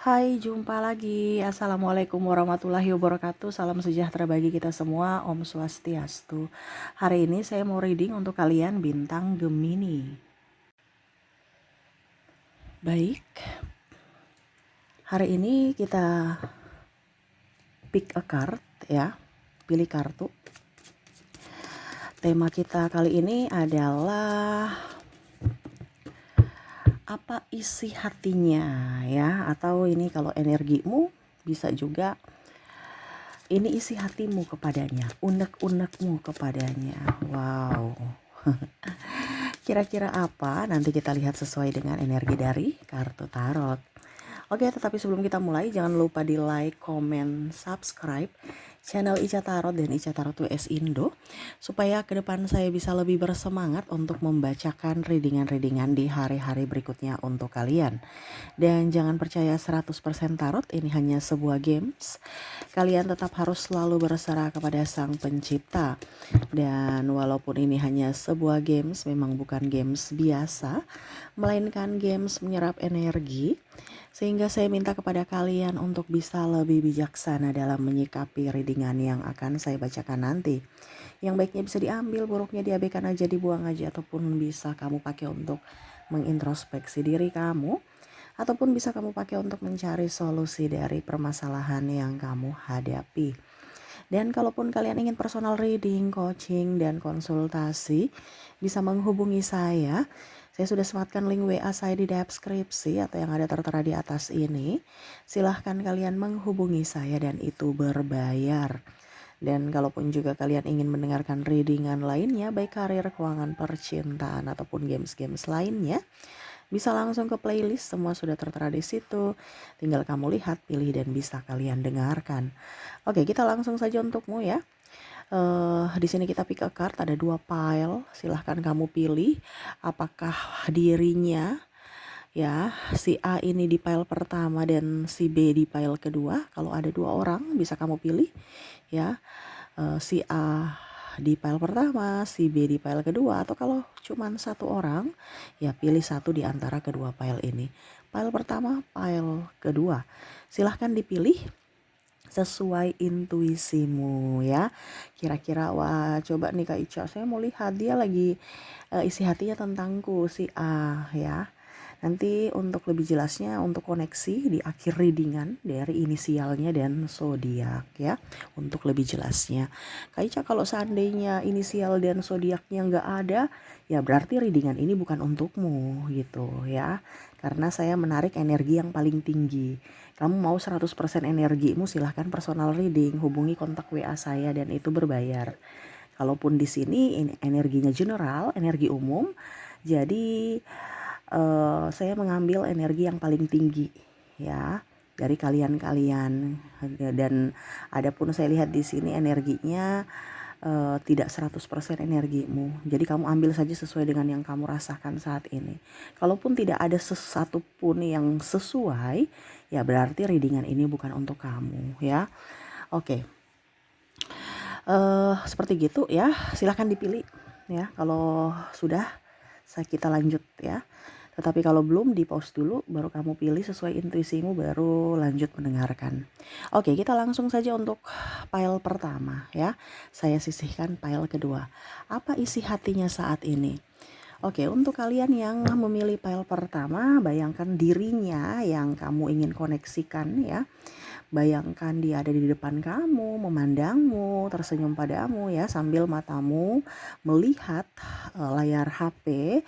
Hai, jumpa lagi. Assalamualaikum warahmatullahi wabarakatuh. Salam sejahtera bagi kita semua. Om Swastiastu. Hari ini saya mau reading untuk kalian bintang Gemini. Baik, hari ini kita pick a card ya. Pilih kartu. Tema kita kali ini adalah apa isi hatinya ya. Atau ini kalau energimu bisa juga ini isi hatimu kepadanya, unek-unekmu kepadanya. Wow. Kira-kira apa? Nanti kita lihat sesuai dengan energi dari kartu tarot. Oke, tetapi sebelum kita mulai, jangan lupa di like, comment, subscribe channel Ica Tarot dan Ica Tarot WS Indo, supaya ke depan saya bisa lebih bersemangat untuk membacakan readingan-readingan di hari-hari berikutnya untuk kalian. Dan jangan percaya 100% tarot, ini hanya sebuah games. Kalian tetap harus selalu berserah kepada Sang Pencipta. Dan walaupun ini hanya sebuah games, memang bukan games biasa, melainkan games menyerap energi. Sehingga saya minta kepada kalian untuk bisa lebih bijaksana dalam menyikapi readingan yang akan saya bacakan nanti. Yang baiknya bisa diambil, buruknya diabaikan aja, dibuang aja, ataupun bisa kamu pakai untuk mengintrospeksi diri kamu, ataupun bisa kamu pakai untuk mencari solusi dari permasalahan yang kamu hadapi. Dan kalaupun kalian ingin personal reading, coaching, dan konsultasi, bisa menghubungi saya. Saya sudah sematkan link WA saya di deskripsi atau yang ada tertera di atas ini. Silahkan kalian menghubungi saya dan itu berbayar. Dan kalaupun juga kalian ingin mendengarkan readingan lainnya, baik karir, keuangan, percintaan, ataupun games-games lainnya, bisa langsung ke playlist, semua sudah tertera di situ. Tinggal kamu lihat, pilih, dan bisa kalian dengarkan. Oke, kita langsung saja untukmu ya. Di sini kita pick a card, ada 2 pile. Silahkan kamu pilih apakah dirinya ya si A ini di pile pertama dan si B di pile kedua. Kalau ada 2 orang bisa kamu pilih ya, si A di pile pertama, si B di pile kedua, atau kalau cuman 1 orang ya pilih satu di antara kedua pile ini. Pile pertama, pile kedua. Silahkan dipilih sesuai intuisimu ya. Kira-kira wah, coba nih Kak Ica, saya mau lihat dia lagi isi hatinya tentangku si A ya. Nanti untuk lebih jelasnya, untuk koneksi di akhir readingan dari inisialnya dan zodiak ya, untuk lebih jelasnya. Kak Ica, kalau seandainya inisial dan zodiaknya nggak ada, ya berarti readingan ini bukan untukmu gitu ya. Karena saya menarik energi yang paling tinggi. Kamu mau 100% energimu, silahkan personal reading, hubungi kontak WA saya dan itu berbayar. Kalaupun di sini energinya general, energi umum, jadi saya mengambil energi yang paling tinggi ya dari kalian-kalian. Dan adapun saya lihat di sini energinya tidak 100% energimu. Jadi kamu ambil saja sesuai dengan yang kamu rasakan saat ini. Kalaupun tidak ada sesuatu pun yang sesuai, ya berarti readingan ini bukan untuk kamu ya. Oke. Seperti gitu ya. Silahkan dipilih ya. Kalau sudah, kita lanjut ya. Tetapi kalau belum, di pause dulu, baru kamu pilih sesuai intuisimu, baru lanjut mendengarkan. Oke, kita langsung saja untuk pile pertama ya. Saya sisihkan pile kedua. Apa isi hatinya saat ini? Oke, untuk kalian yang memilih pile pertama, bayangkan dirinya yang kamu ingin koneksikan ya. Bayangkan dia ada di depan kamu, memandangmu, tersenyum padamu ya, sambil matamu melihat layar HP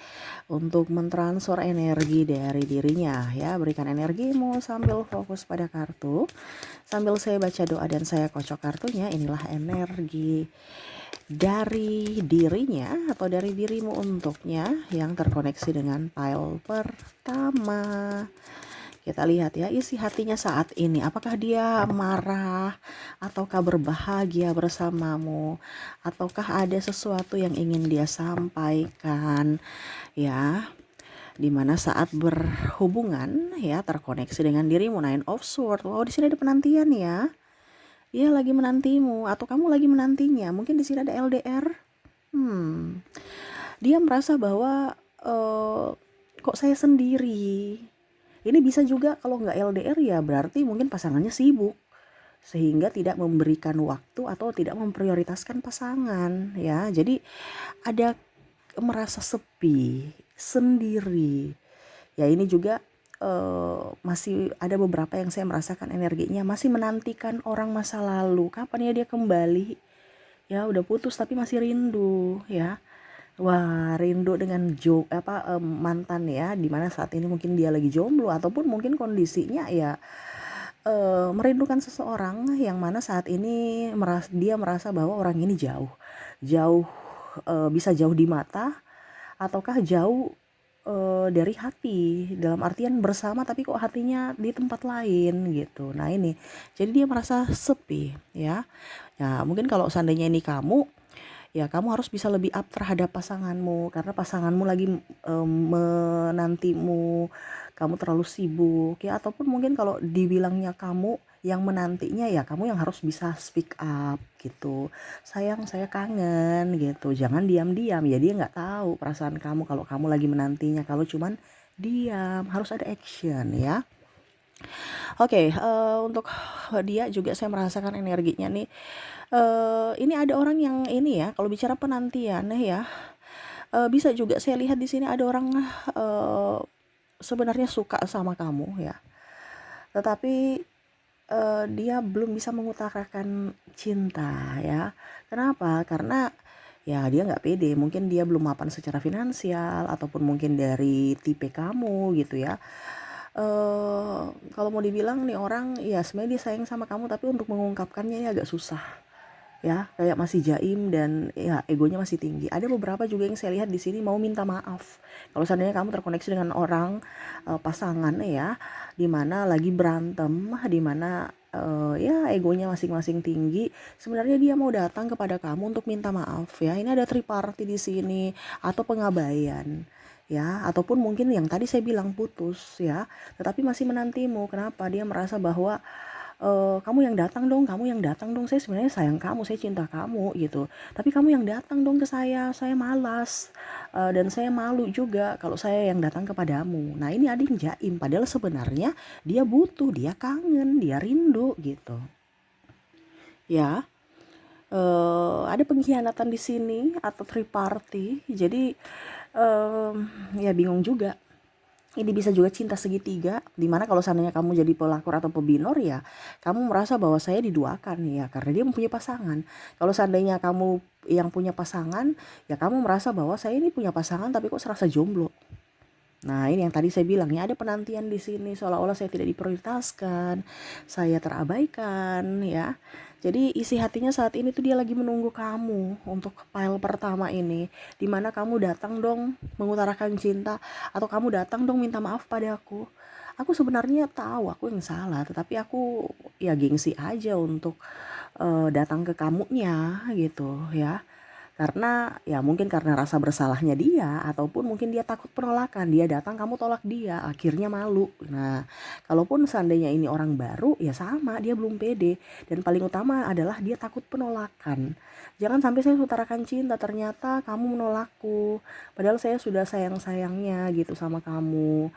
untuk mentransfer energi dari dirinya ya. Berikan energimu sambil fokus pada kartu. Sambil saya baca doa dan saya kocok kartunya, inilah energi dari dirinya atau dari dirimu untuknya yang terkoneksi dengan pile pertama. Kita lihat ya isi hatinya saat ini. Apakah dia marah ataukah berbahagia bersamamu, ataukah ada sesuatu yang ingin dia sampaikan ya, dimana saat berhubungan ya terkoneksi dengan dirimu. Nine of Swords. Wow, di sini ada penantian ya. Dia lagi menantimu atau kamu lagi menantinya. Mungkin di sini ada LDR. Dia merasa bahwa kok saya sendiri. Ini bisa juga kalau nggak LDR ya berarti mungkin pasangannya sibuk sehingga tidak memberikan waktu atau tidak memprioritaskan pasangan ya. Jadi ada merasa sepi, sendiri. Ya ini juga masih ada beberapa yang saya merasakan energinya masih menantikan orang masa lalu. Kapan ya dia kembali? Ya udah putus tapi masih rindu ya. Wah, rindu dengan mantan ya, dimana saat ini mungkin dia lagi jomblo ataupun mungkin kondisinya ya merindukan seseorang yang mana saat ini dia merasa bahwa orang ini jauh, jauh bisa jauh di mata ataukah jauh dari hati, dalam artian bersama tapi kok hatinya di tempat lain gitu. Nah ini, jadi dia merasa sepi ya. Ya mungkin kalau seandainya ini kamu, ya kamu harus bisa lebih up terhadap pasanganmu karena pasanganmu lagi menantimu, kamu terlalu sibuk ya, ataupun mungkin kalau dibilangnya kamu yang menantinya ya kamu yang harus bisa speak up gitu. Sayang saya kangen gitu, jangan diam-diam ya, dia nggak tahu perasaan kamu kalau kamu lagi menantinya, kalau cuman diam, harus ada action ya. Oke, untuk dia juga saya merasakan energinya nih. Ini ada orang yang ini ya, kalau bicara penantian ya, bisa juga saya lihat di sini ada orang eee, sebenarnya suka sama kamu ya, tetapi dia belum bisa mengutarakan cinta ya. Kenapa? Karena ya dia nggak pede, mungkin dia belum mapan secara finansial ataupun mungkin dari tipe kamu gitu ya. Kalau mau dibilang nih orang ya sebenarnya dia sayang sama kamu tapi untuk mengungkapkannya ini agak susah ya, kayak masih jaim dan ya egonya masih tinggi. Ada beberapa juga yang saya lihat di sini mau minta maaf. Kalau seandainya kamu terkoneksi dengan orang pasangan ya, di mana lagi berantem, di mana ya egonya masing-masing tinggi, sebenarnya dia mau datang kepada kamu untuk minta maaf ya. Ini ada triparty di sini atau pengabaian ya, ataupun mungkin yang tadi saya bilang putus ya, tetapi masih menantimu. Kenapa? Dia merasa bahwa kamu yang datang dong, kamu yang datang dong, saya sebenarnya sayang kamu, saya cinta kamu gitu, tapi kamu yang datang dong ke saya malas, dan saya malu juga kalau saya yang datang kepadamu. Nah ini ada yang jaim, padahal sebenarnya dia butuh, dia kangen, dia rindu gitu ya. Ada pengkhianatan di sini atau triparty, jadi ya bingung juga. Ini bisa juga cinta segitiga, dimana kalau seandainya kamu jadi pelakor atau pebinor ya, kamu merasa bahwa saya diduakan ya, karena dia mempunyai pasangan. Kalau seandainya kamu yang punya pasangan, ya kamu merasa bahwa saya ini punya pasangan tapi kok serasa jomblo. Nah ini yang tadi saya bilang ya, ada penantian di sini seolah-olah saya tidak diprioritaskan, saya terabaikan ya. Jadi isi hatinya saat ini tuh dia lagi menunggu kamu untuk file pertama ini, dimana kamu datang dong mengutarakan cinta atau kamu datang dong minta maaf padaku. Aku sebenarnya tahu aku yang salah, tetapi aku ya gengsi aja untuk datang ke kamunya gitu ya. Karena ya mungkin karena rasa bersalahnya dia ataupun mungkin dia takut penolakan, dia datang kamu tolak dia, akhirnya malu. Nah, kalaupun seandainya ini orang baru ya sama, dia belum pede dan paling utama adalah dia takut penolakan. Jangan sampai saya utarakan cinta ternyata kamu menolakku, padahal saya sudah sayang-sayangnya gitu sama kamu.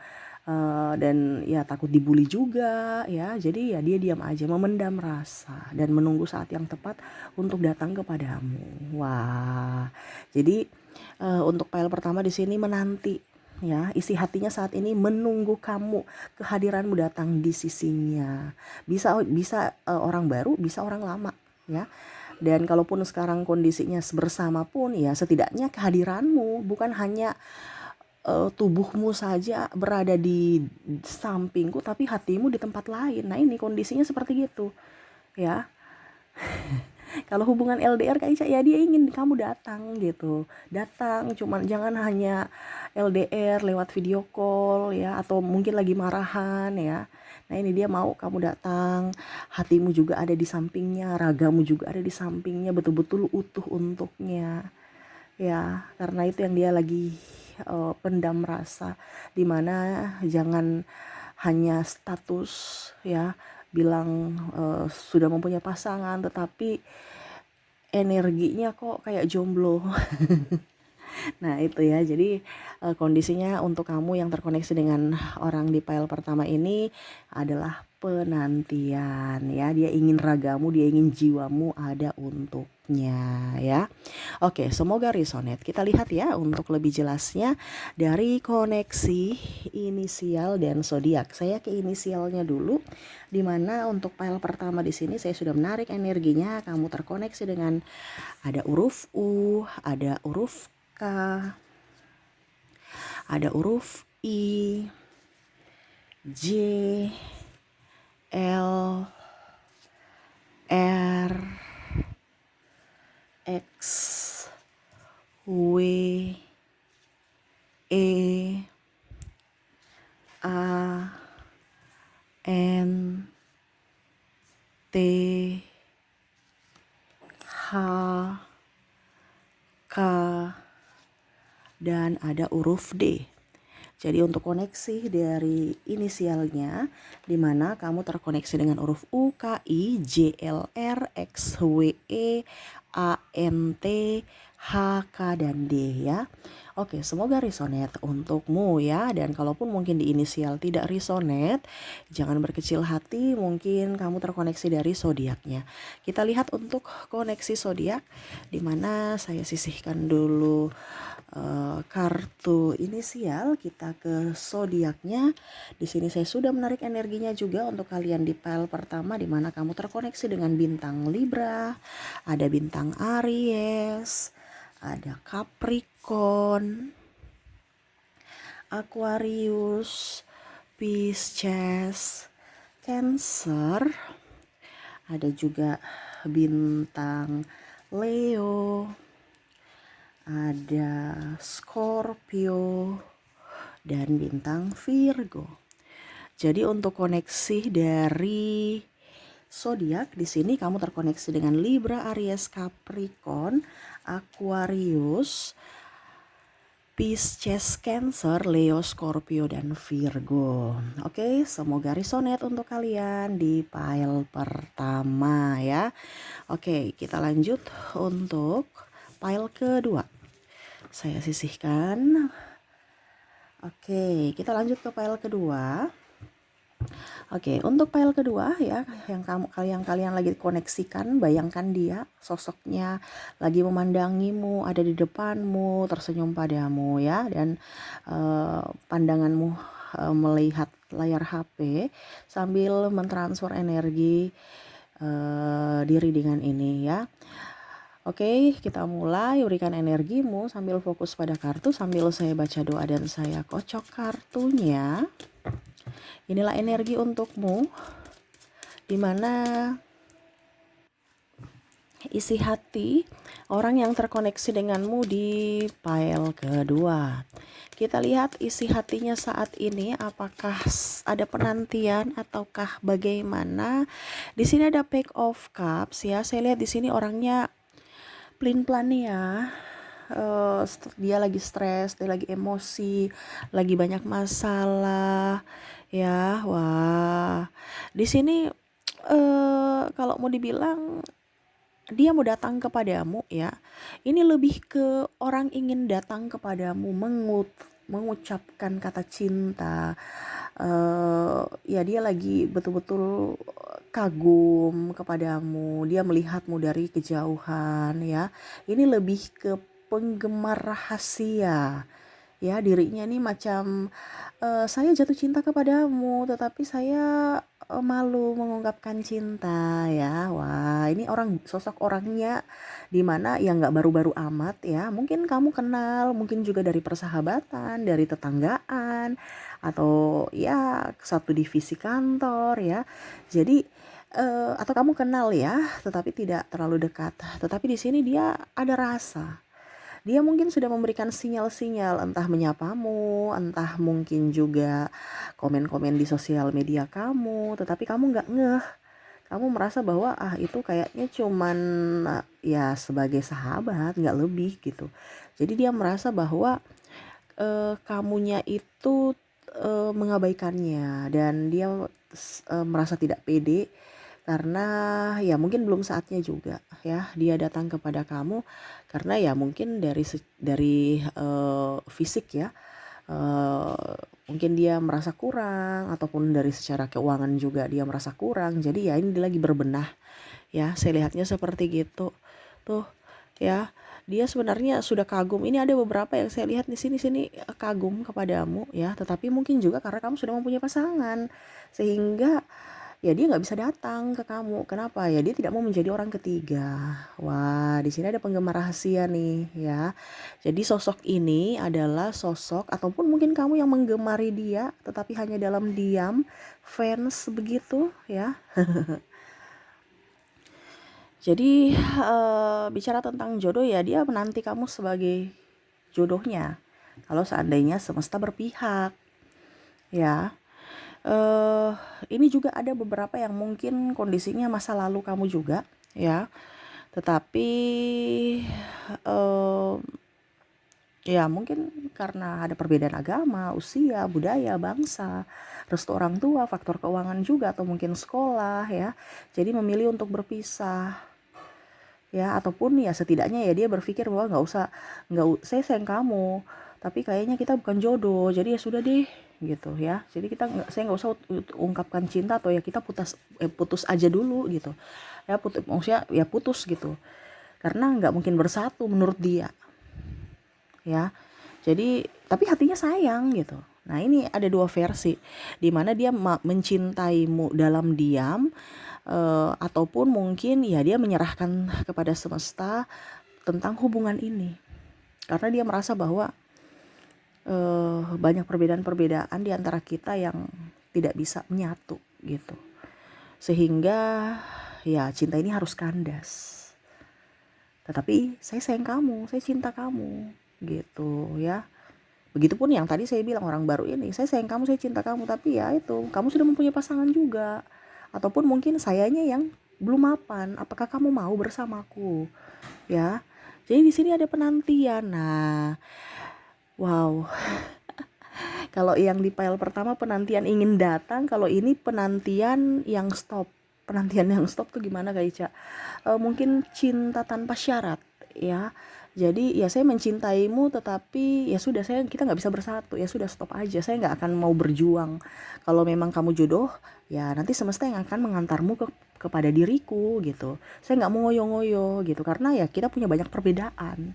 Dan ya takut dibully juga ya, jadi ya dia diam aja, memendam rasa dan menunggu saat yang tepat untuk datang kepadamu. Wah, jadi untuk file pertama di sini menanti ya, isi hatinya saat ini menunggu kamu, kehadiranmu datang di sisinya. Bisa bisa orang baru, bisa orang lama ya. Dan kalaupun sekarang kondisinya bersama pun ya setidaknya kehadiranmu bukan hanya tubuhmu saja berada di sampingku tapi hatimu di tempat lain. Nah ini kondisinya seperti gitu ya. Kalau hubungan LDR kayak ya dia ingin kamu datang gitu, datang, cuman jangan hanya LDR lewat video call ya, atau mungkin lagi marahan ya. Nah ini dia mau kamu datang, hatimu juga ada di sampingnya, ragamu juga ada di sampingnya, betul-betul utuh untuknya ya, karena itu yang dia lagi pendam rasa, dimana jangan hanya status ya, bilang sudah mempunyai pasangan tetapi energinya kok kayak jomblo. Nah itu ya, jadi kondisinya untuk kamu yang terkoneksi dengan orang di file pertama ini adalah penantian ya. Dia ingin ragamu, dia ingin jiwamu ada untuknya ya. Oke, semoga resonate. Kita lihat ya untuk lebih jelasnya dari koneksi inisial dan zodiak. Saya ke inisialnya dulu, dimana untuk file pertama di sini saya sudah menarik energinya. Kamu terkoneksi dengan ada huruf U, ada huruf K, ada huruf I, J, L, R, X, W, E, A, N, T, H, K, dan ada huruf D. Jadi untuk koneksi dari inisialnya, di mana kamu terkoneksi dengan huruf U, K, I, J, L, R, X, W, E, A, N, T, H, K, dan D ya. Oke, semoga resonate untukmu ya. Dan kalaupun mungkin di inisial tidak resonate, jangan berkecil hati, mungkin kamu terkoneksi dari zodiaknya. Kita lihat untuk koneksi zodiak, di mana saya sisihkan dulu kartu inisial, kita ke zodiaknya. Di sini saya sudah menarik energinya juga untuk kalian di file pertama, di mana kamu terkoneksi dengan bintang Libra, ada bintang Aries, ada Capricorn, Aquarius, Pisces, Cancer, ada juga bintang Leo, ada Scorpio, dan bintang Virgo. Jadi untuk koneksi dari zodiak di sini kamu terkoneksi dengan Libra, Aries, Capricorn, Aquarius, Pisces, Cancer, Leo, Scorpio, dan Virgo. Oke, semoga resonate untuk kalian di file pertama ya. Oke, kita lanjut untuk file kedua. Saya sisihkan. Oke, kita lanjut ke file kedua. Oke, untuk file kedua ya, yang kalian lagi koneksikan, bayangkan dia sosoknya lagi memandangimu, ada di depanmu, tersenyum padamu ya, dan pandanganmu melihat layar HP sambil mentransfer energi diri dengan ini ya. Oke, kita mulai, berikan energimu sambil fokus pada kartu, sambil saya baca doa dan saya kocok kartunya. Inilah energi untukmu, dimana isi hati orang yang terkoneksi denganmu di file kedua. Kita lihat isi hatinya saat ini, apakah ada penantian ataukah bagaimana. Di sini ada Page of Cups ya. Saya lihat di sini orangnya pelin-pelan ya. Dia lagi stres, dia lagi emosi, lagi banyak masalah ya. Wah, di sini kalau mau dibilang dia mau datang kepadamu ya, ini lebih ke orang ingin datang kepadamu, mengucapkan kata cinta. Ya dia lagi betul-betul kagum kepadamu, dia melihatmu dari kejauhan ya. Ini lebih ke penggemar rahasia ya, dirinya nih macam saya jatuh cinta kepadamu tetapi saya malu mengungkapkan cinta ya. Wah, ini sosok orangnya dimana ya nggak baru-baru amat ya, mungkin kamu kenal, mungkin juga dari persahabatan, dari tetanggaan, atau ya satu divisi kantor ya. Jadi atau kamu kenal ya tetapi tidak terlalu dekat, tetapi di sini dia ada rasa. Dia mungkin sudah memberikan sinyal-sinyal, entah menyapamu, entah mungkin juga komen-komen di sosial media kamu, tetapi kamu nggak ngeh. Kamu merasa bahwa itu kayaknya cuman ya sebagai sahabat, nggak lebih gitu. Jadi dia merasa bahwa kamunya itu mengabaikannya, dan dia merasa tidak pede karena ya mungkin belum saatnya juga ya dia datang kepada kamu, karena ya mungkin dari fisik ya, mungkin dia merasa kurang, ataupun dari secara keuangan juga dia merasa kurang, jadi ya ini dia lagi berbenah ya, saya lihatnya seperti gitu tuh ya. Dia sebenarnya sudah kagum, ini ada beberapa yang saya lihat di sini kagum kepadamu ya, tetapi mungkin juga karena kamu sudah mempunyai pasangan, sehingga ya dia nggak bisa datang ke kamu. Kenapa? Ya dia tidak mau menjadi orang ketiga. Wah, di sini ada penggemar rahasia nih ya. Jadi sosok ini adalah sosok, ataupun mungkin kamu yang menggemari dia tetapi hanya dalam diam, fans begitu ya. Jadi bicara tentang jodoh ya, dia menanti kamu sebagai jodohnya. Kalau seandainya semesta berpihak ya. eh ini juga ada beberapa yang mungkin kondisinya masa lalu kamu juga ya, tetapi eh ya mungkin karena ada perbedaan agama, usia, budaya, bangsa, restu orang tua, faktor keuangan juga, atau mungkin sekolah ya, jadi memilih untuk berpisah ya. Ataupun ya setidaknya ya dia berpikir bahwa saya sayang kamu, tapi kayaknya kita bukan jodoh, jadi ya sudah deh gitu ya. Jadi saya nggak usah ungkapkan cinta, atau ya kita putus aja dulu gitu ya, maksudnya ya putus gitu, karena nggak mungkin bersatu menurut dia ya. Jadi tapi hatinya sayang gitu. Nah ini ada dua versi, dimana dia mencintaimu dalam diam, ataupun mungkin ya dia menyerahkan kepada semesta tentang hubungan ini, karena dia merasa bahwa banyak perbedaan-perbedaan di antara kita yang tidak bisa menyatu gitu, sehingga ya cinta ini harus kandas. Tetapi saya sayang kamu, saya cinta kamu gitu ya. Begitupun yang tadi saya bilang orang baru ini, saya sayang kamu, saya cinta kamu, tapi ya itu kamu sudah mempunyai pasangan juga, ataupun mungkin sayanya yang belum mapan. Apakah kamu mau bersamaku ya? Jadi di sini ada penantian. Nah, wow. Kalau yang di file pertama penantian ingin datang, kalau ini penantian yang stop. Penantian yang stop tuh gimana Kak Ica? Mungkin cinta tanpa syarat ya. Jadi ya saya mencintaimu, tetapi ya sudah, kita nggak bisa bersatu, ya sudah stop aja, saya nggak akan mau berjuang. Kalau memang kamu jodoh, ya nanti semesta yang akan mengantarmu kepada diriku gitu. Saya nggak mau ngoyo-ngoyo gitu, karena ya kita punya banyak perbedaan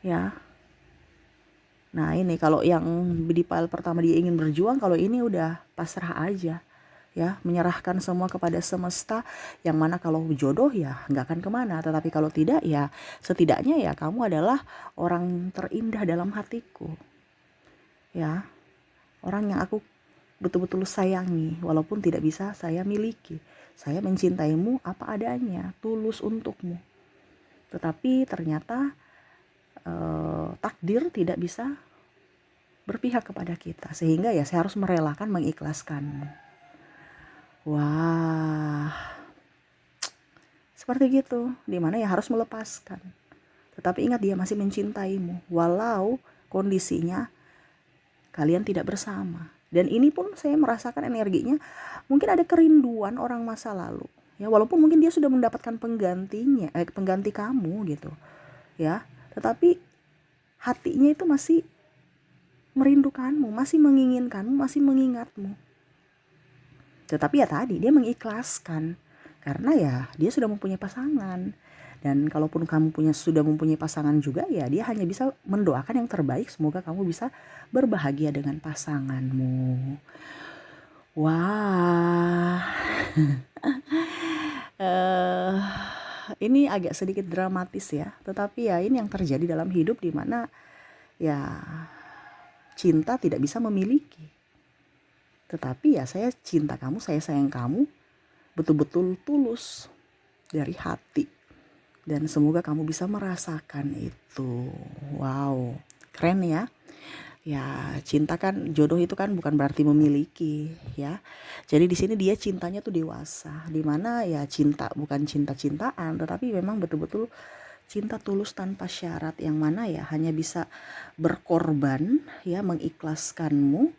ya. Nah ini kalau yang di file pertama dia ingin berjuang, kalau ini udah pasrah aja ya, menyerahkan semua kepada semesta, yang mana kalau jodoh ya nggak akan kemana, tetapi kalau tidak ya setidaknya ya kamu adalah orang terindah dalam hatiku ya, orang yang aku betul-betul sayangi walaupun tidak bisa saya miliki. Saya mencintaimu apa adanya, tulus untukmu, tetapi ternyata takdir tidak bisa berpihak kepada kita, sehingga ya saya harus merelakan, mengikhlaskanmu. Wah, seperti gitu, dimana ya harus melepaskan. Tetapi ingat, dia masih mencintaimu walau kondisinya kalian tidak bersama. Dan ini pun saya merasakan energinya, mungkin ada kerinduan orang masa lalu ya, walaupun mungkin dia sudah mendapatkan pengganti kamu gitu ya, tetapi hatinya itu masih merindukanmu, masih menginginkanmu, masih mengingatmu. Tetapi ya tadi dia mengikhlaskan, karena ya dia sudah mempunyai pasangan. Dan kalaupun kamu sudah mempunyai pasangan juga, ya dia hanya bisa mendoakan yang terbaik, semoga kamu bisa berbahagia dengan pasanganmu. Wah. Ini agak sedikit dramatis ya, tetapi ya ini yang terjadi dalam hidup, dimana ya cinta tidak bisa memiliki. Tetapi ya saya cinta kamu, saya sayang kamu betul-betul tulus dari hati. Dan semoga kamu bisa merasakan itu. Wow, keren ya. Ya, cinta kan, jodoh itu kan bukan berarti memiliki ya. Jadi di sini dia cintanya tuh dewasa, dimana ya cinta bukan cinta-cintaan, tetapi memang betul-betul cinta tulus tanpa syarat, yang mana ya hanya bisa berkorban ya, mengikhlaskanmu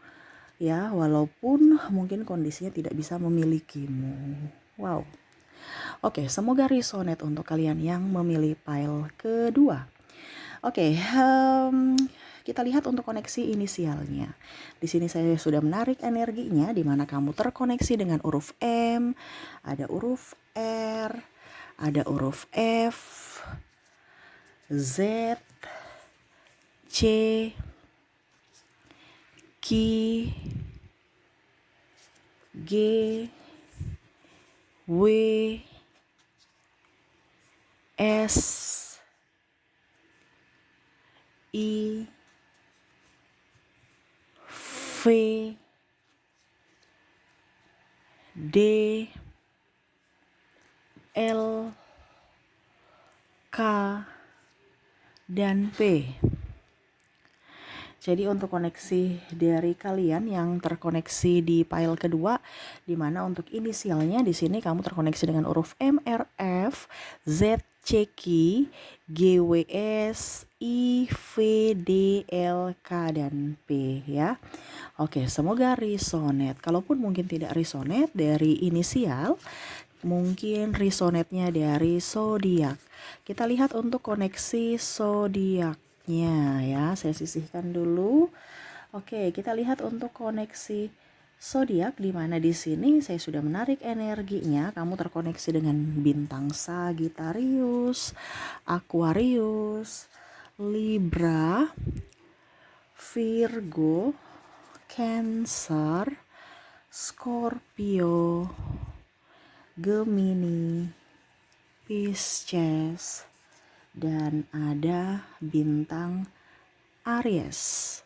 ya, walaupun mungkin kondisinya tidak bisa memilikimu. Wow. Oke, semoga resonate untuk kalian yang memilih pile kedua. Oke, kita lihat untuk koneksi inisialnya. Di sini saya sudah menarik energinya di mana kamu terkoneksi dengan huruf M, ada huruf R, ada huruf F, Z, C, Q, G, W, S, I, V, D, L, K, dan P. Jadi untuk koneksi dari kalian yang terkoneksi di file kedua, di mana untuk inisialnya di sini kamu terkoneksi dengan huruf M, R, F, Z, C, Q, G, W, S, I, V, D, L, K, dan P ya. Oke, semoga resonate. Kalaupun mungkin tidak resonate dari inisial, mungkin resonate-nya dari zodiak. Kita lihat untuk koneksi zodiaknya ya. Saya sisihkan dulu. Oke, kita lihat untuk koneksi zodiak di mana di sini saya sudah menarik energinya. Kamu terkoneksi dengan bintang Sagittarius, Aquarius, Libra, Virgo, Cancer, Scorpio, Gemini, Pisces, dan ada bintang Aries.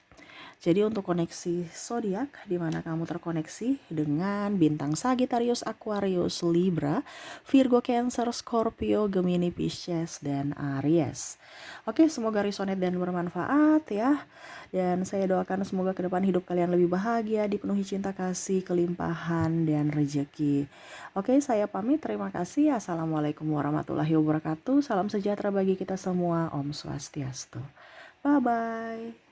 Jadi untuk koneksi zodiak di mana kamu terkoneksi dengan bintang Sagittarius, Aquarius, Libra, Virgo, Cancer, Scorpio, Gemini, Pisces, dan Aries. Oke, semoga resonate dan bermanfaat ya. Dan saya doakan semoga ke depan hidup kalian lebih bahagia, dipenuhi cinta kasih, kelimpahan, dan rezeki. Oke, saya pamit. Terima kasih. Assalamualaikum warahmatullahi wabarakatuh. Salam sejahtera bagi kita semua. Om Swastiastu. Bye-bye.